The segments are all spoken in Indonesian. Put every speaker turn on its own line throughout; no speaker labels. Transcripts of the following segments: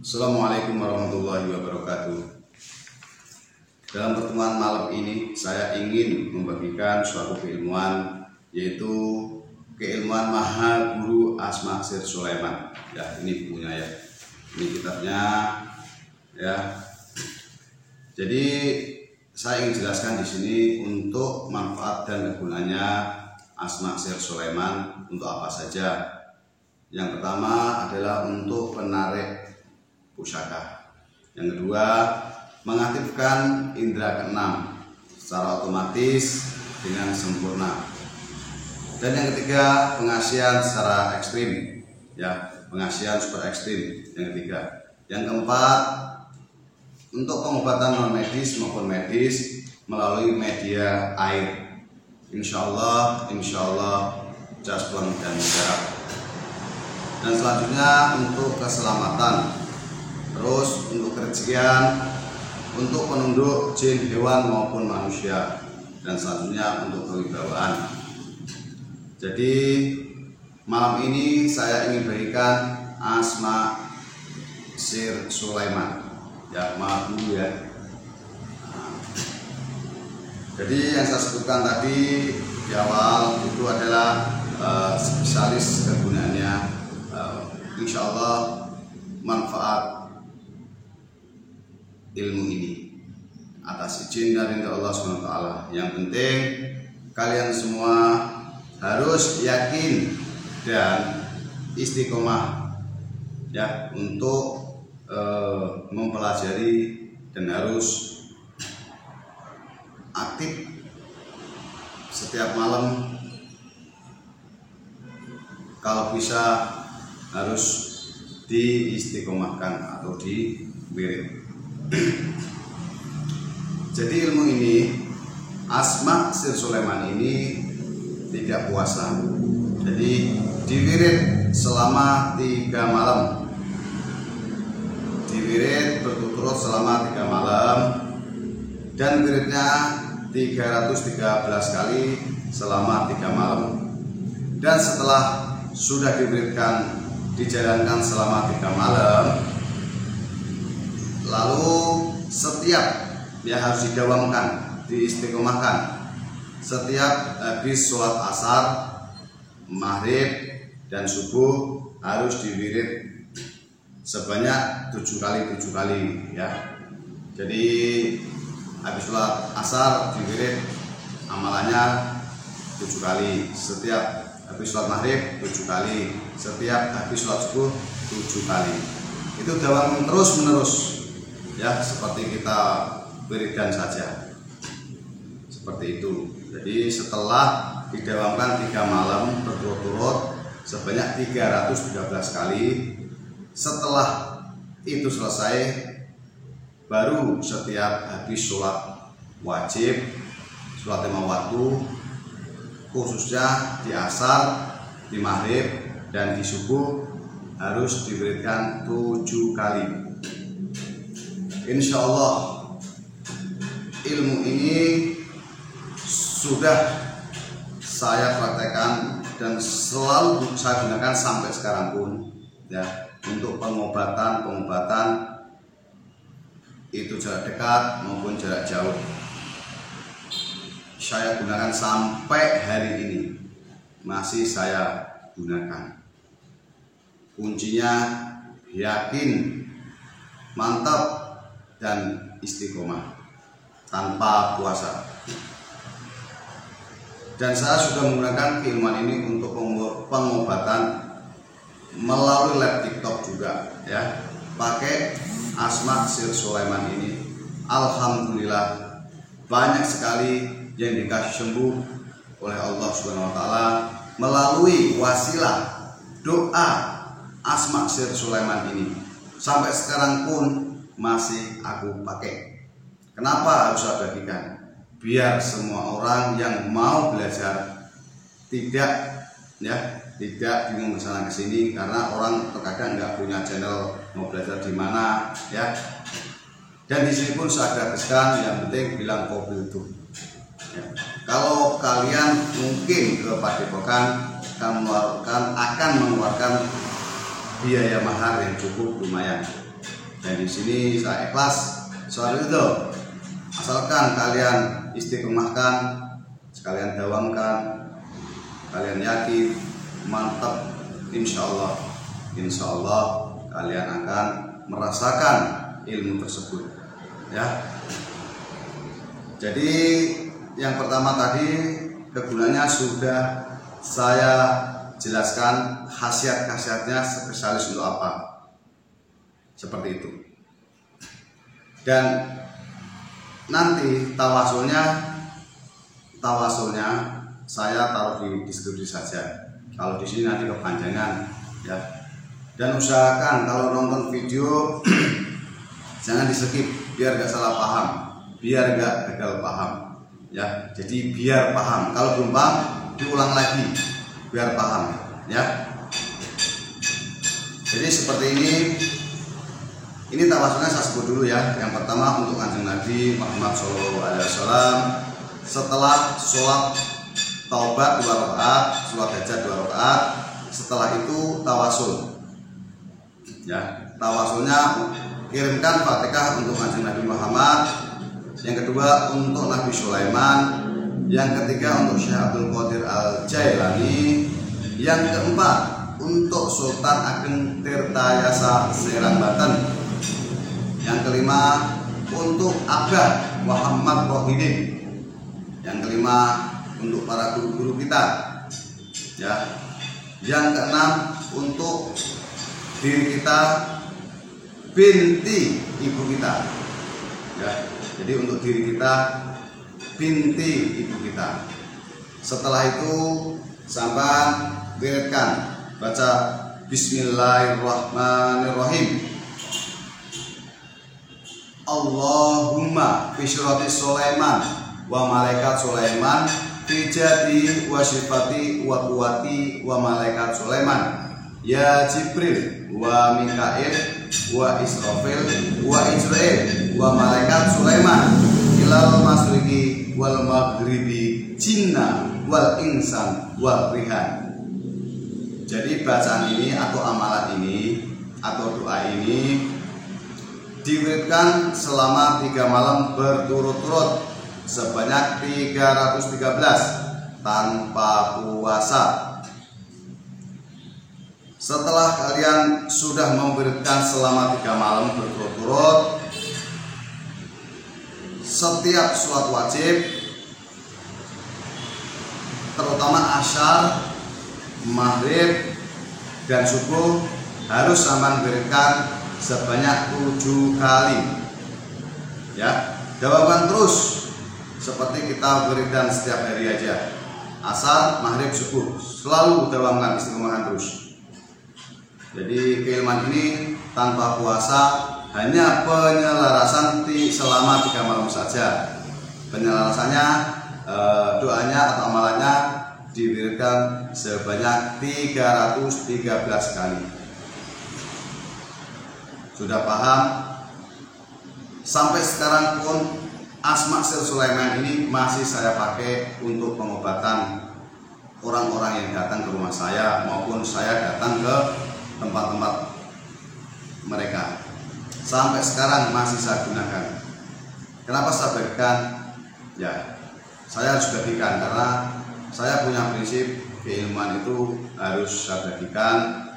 Assalamualaikum warahmatullahi wabarakatuh. Dalam pertemuan malam ini saya ingin membagikan suatu keilmuan, yaitu keilmuan Maha Guru Asma Sir Sulaiman. Ya, ini bukunya ya. Ini kitabnya ya. Jadi saya ingin jelaskan di sini untuk manfaat dan kegunaannya Asma Sir Sulaiman untuk apa saja. Yang pertama adalah untuk penarik pusaka. Yang kedua, mengaktifkan indera keenam secara otomatis dengan sempurna. Dan yang ketiga, pengasihan secara ekstrim, ya, pengasihan super ekstrim. Yang ketiga, yang keempat, untuk pengobatan non medis maupun medis melalui media air. Insya Allah, jasplon dan mujarab. Dan selanjutnya untuk keselamatan, terus untuk kerejian, untuk penunduk jin, hewan maupun manusia, dan selanjutnya untuk kewibawaan. Jadi malam ini saya ingin berikan Asma Sir Sulaiman, ya, Maha Guru ya. Jadi yang saya sebutkan tadi di awal itu adalah spesialis kegunaannya. Insya Allah manfaat ilmu ini atas izin dari Allah SWT. Yang penting kalian semua harus yakin dan istiqomah ya untuk mempelajari, dan harus aktif setiap malam. Kalau bisa harus diistiqomahkan atau diwirid. Jadi ilmu ini, Asma Sir Sulaiman ini tidak puasa. Jadi diwirid selama 3 malam. Diwirid berturut-turut selama 3 malam. Dan wiridnya 313 kali selama 3 malam. Dan setelah sudah diwiridkan, dijalankan selama 3 malam, lalu setiap, ya, harus didawamkan, diistiqomahkan. Setiap habis sholat asar, maghrib, dan subuh harus diwirid sebanyak 7 kali ya. Jadi habis sholat asar diwirid amalannya 7 kali, setiap habis sholat maghrib 7 kali, setiap habis sholat subuh 7 kali. Itu dawam terus menerus ya, seperti kita wiridan saja, seperti itu. Jadi setelah didawamkan 3 malam berturut-turut sebanyak 313 kali, setelah itu selesai, baru setiap habis sholat wajib, sholat 5 waktu, khususnya di asar, di maghrib, dan di subuh, harus diwiridkan 7 kali. Insya Allah ilmu ini sudah saya praktekkan dan selalu saya gunakan sampai sekarang pun ya, untuk pengobatan itu jarak dekat maupun jarak jauh. Saya gunakan sampai hari ini, masih saya gunakan. Kuncinya yakin, mantap, dan istiqomah tanpa puasa. Dan saya sudah menggunakan keilmuan ini untuk pengobatan melalui lab TikTok juga ya, pakai Asma Sir Sulaiman ini. Alhamdulillah banyak sekali yang dikasih sembuh oleh Allah Subhanahu wa taala melalui wasilah doa Asma Sir Sulaiman ini. Sampai sekarang pun masih aku pakai. Kenapa harus saya bagikan? Biar semua orang yang mau belajar tidak bingung kesana kesini, karena orang terkadang nggak punya channel mau belajar di mana ya. Dan di sini pun saya gratiskan, yang penting bilang kopi itu. Ya. Kalau kalian mungkin ke Padepokan akan mengeluarkan biaya mahar yang cukup lumayan. Dan di sini saya ikhlas soal itu. Asalkan kalian istiqomahkan, sekalian dawamkan, kalian yakin, mantap, insya Allah kalian akan merasakan ilmu tersebut, ya. Jadi yang pertama tadi kegunaannya sudah saya jelaskan, khasiat-khasiatnya spesialis untuk apa, seperti itu. Dan nanti tawasulnya saya taruh di deskripsi saja. Kalau di sini nanti kepanjangan, ya. Dan usahakan kalau nonton video jangan di skip biar gak salah paham, biar gak gagal paham, ya. Jadi biar paham. Kalau belum paham diulang lagi biar paham, ya. Jadi seperti ini. Ini tawasulnya saya sebut dulu, ya. Yang pertama untuk Kanjeng Nabi Muhammad SAW setelah sholat taubat 2 rakaat, sholat hajat 2 rakaat, setelah itu tawasul, ya. Tawasulnya kirimkan Fatihah untuk Kanjeng Nabi Muhammad, yang kedua untuk Nabi Sulaiman, yang ketiga untuk Syekh Abdul Qadir Al-Jailani, yang keempat untuk Sultan Ageng Tirtayasa Serang Banten, yang kelima untuk Abah Muhammad Rohidin, yang kelima untuk para guru-guru kita, ya. Yang keenam untuk diri kita, binti ibu kita, ya. Jadi untuk diri kita, binti ibu kita. Setelah itu sampai wiridkan, baca Bismillahirrahmanirrahim. Allahumma fi surati Sulaiman wa malaikat Sulaiman fi jadi wa sifati wa quwati wa malaikat Sulaiman ya Jibril wa Mikail wa Israfil wa Israel wa malaikat Sulaiman ilal masriqi wal maghribi jinna wal insan wal rihan. Jadi bacaan ini atau amalan ini atau doa ini diwiridkan selama 3 malam berturut-turut sebanyak 313 tanpa puasa. Setelah kalian sudah memwiridkan selama 3 malam berturut-turut, setiap sholat wajib, terutama asyar, maghrib, dan subuh harus sampai wiridkan sebanyak 7 kali, ya. Dawamkan terus seperti kita wiridan setiap hari aja, asar, maghrib, subuh, selalu dawamkan, istiqomahkan terus. Jadi keilmuan ini tanpa puasa, hanya penyelarasan selama 3 malam saja. Penyelarasannya doanya atau amalannya diwiridkan sebanyak 313 kali. Sudah paham? Sampai sekarang pun Asma Sir Sulaiman ini masih saya pakai untuk pengobatan orang-orang yang datang ke rumah saya maupun saya datang ke tempat-tempat mereka. Sampai sekarang masih saya gunakan. Kenapa saya bagikan? Ya, saya harus bagikan karena saya punya prinsip keilmuan itu harus saya bagikan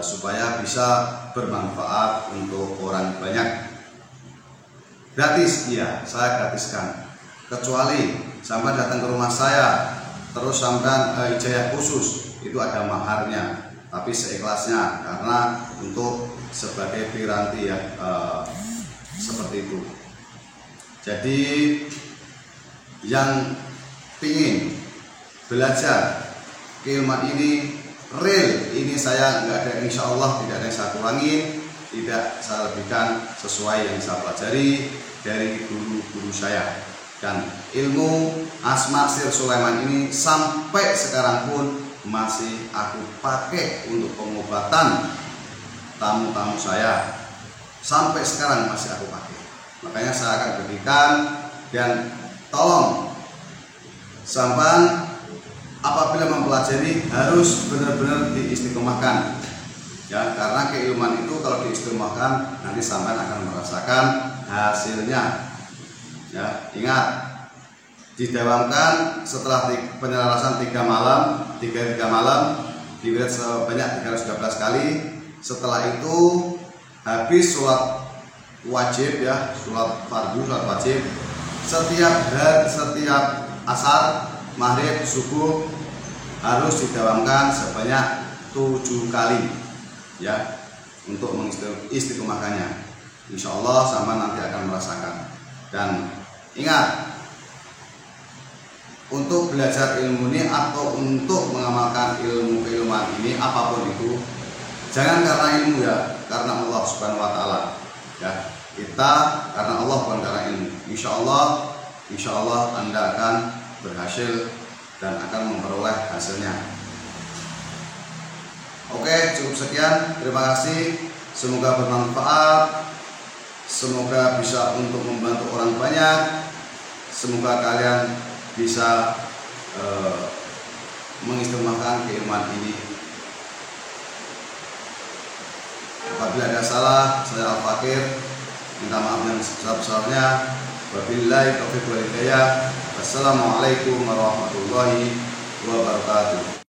supaya bisa bermanfaat untuk orang banyak. Gratis, iya, saya gratiskan. Kecuali sampai datang ke rumah saya terus sampai ijazah khusus, itu ada maharnya, tapi seikhlasnya karena untuk sebagai piranti, ya, seperti itu. Jadi yang ingin belajar keilmuan ini real, ini saya nggak ada, insya Allah tidak ada yang saya kurangin, tidak saya lebihkan, sesuai yang saya pelajari dari guru-guru saya. Dan ilmu Asma Sir Sulaiman ini sampai sekarang pun masih aku pakai untuk pengobatan tamu-tamu saya, sampai sekarang masih aku pakai. Makanya saya akan berikan, dan tolong sampai apabila mempelajari harus benar-benar diistiqomahkan. Ya, karena keilmuan itu kalau diistimewakan nanti sampai akan merasakan hasilnya. Ya, ingat, didawamkan setelah penyelarasan 3 malam, 3 malam, diwirid sebanyak 313 kali. Setelah itu habis sholat wajib, ya, sholat fardu, sholat wajib, setiap asar, maghrib, subuh harus didawamkan sebanyak 7 kali, ya, untuk mengistiqomahkannya. Insya Allah sama nanti akan merasakan. Dan ingat, untuk belajar ilmu ini atau untuk mengamalkan keilmuan ini apapun itu, jangan karena ilmu, ya, karena Allah Subhanahu wa taala. Ya, kita karena Allah bukan karena ilmu. Insya Allah Anda akan berhasil dan akan memperoleh hasilnya. Oke, cukup sekian. Terima kasih. Semoga bermanfaat. Semoga bisa untuk membantu orang banyak. Semoga kalian bisa mengistimewakan keilmuan ini. Apabila ada salah, saya Al-Fakir minta maaf yang sebesar-besarnya. Wabillahi taufiq wal hidayah. Wassalamualaikum warahmatullahi wabarakatuh.